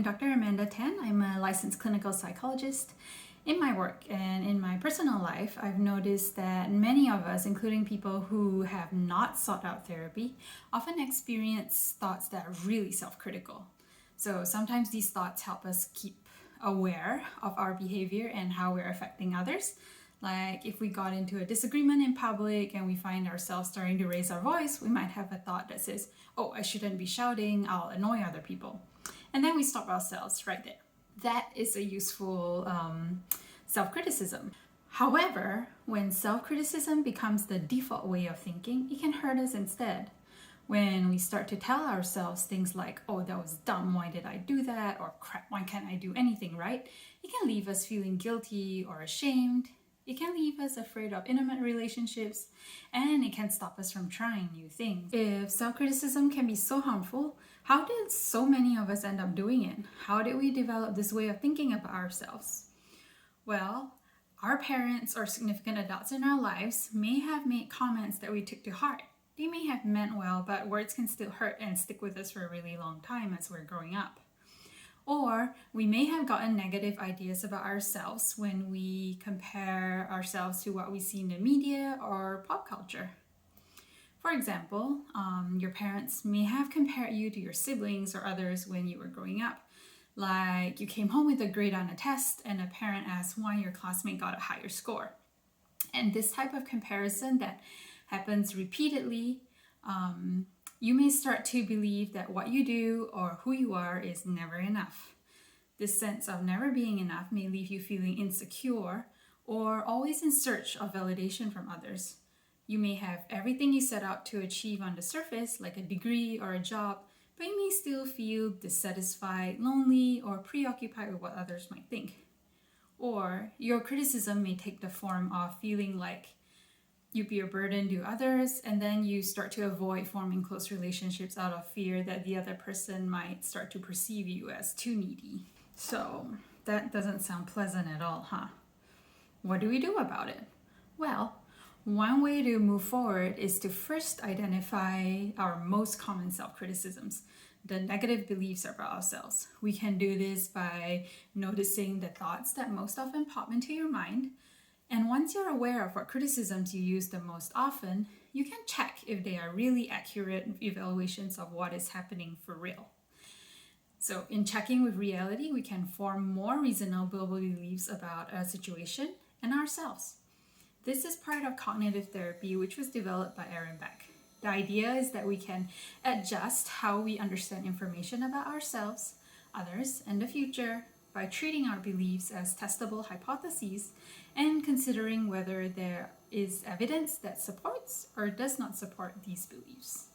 Dr. Amanda Tan. I'm a licensed clinical psychologist. In my work and in my personal life, I've noticed that many of us, including people who have not sought out therapy, often experience thoughts that are really self-critical. So sometimes these thoughts help us keep aware of our behavior and how we're affecting others. Like if we got into a disagreement in public and we find ourselves starting to raise our voice, we might have a thought that says, oh, I shouldn't be shouting, I'll annoy other people. And then we stop ourselves right there. That is a useful self-criticism. However, when self-criticism becomes the default way of thinking, it can hurt us instead. When we start to tell ourselves things like, oh, that was dumb, why did I do that? Or crap, why can't I do anything right? It can leave us feeling guilty or ashamed. It can leave us afraid of intimate relationships, and it can stop us from trying new things. If self-criticism can be so harmful, how did so many of us end up doing it? How did we develop this way of thinking about ourselves? Well, our parents or significant adults in our lives may have made comments that we took to heart. They may have meant well, but words can still hurt and stick with us for a really long time as we're growing up. Or we may have gotten negative ideas about ourselves when we compare ourselves to what we see in the media or pop culture. For example, your parents may have compared you to your siblings or others when you were growing up. Like you came home with a grade on a test and a parent asked why your classmate got a higher score. And this type of comparison that happens repeatedly, you may start to believe that what you do or who you are is never enough. This sense of never being enough may leave you feeling insecure or always in search of validation from others. You may have everything you set out to achieve on the surface, like a degree or a job, but you may still feel dissatisfied, lonely, or preoccupied with what others might think. Or your criticism may take the form of feeling like you'd be a burden to others, and then you start to avoid forming close relationships out of fear that the other person might start to perceive you as too needy. So that doesn't sound pleasant at all, huh? What do we do about it? Well, one way to move forward is to first identify our most common self-criticisms, the negative beliefs about ourselves. We can do this by noticing the thoughts that most often pop into your mind. And once you're aware of what criticisms you use the most often, you can check if they are really accurate evaluations of what is happening for real. So in checking with reality, we can form more reasonable beliefs about a situation and ourselves. This is part of cognitive therapy, which was developed by Aaron Beck. The idea is that we can adjust how we understand information about ourselves, others, and the future by treating our beliefs as testable hypotheses and considering whether there is evidence that supports or does not support these beliefs.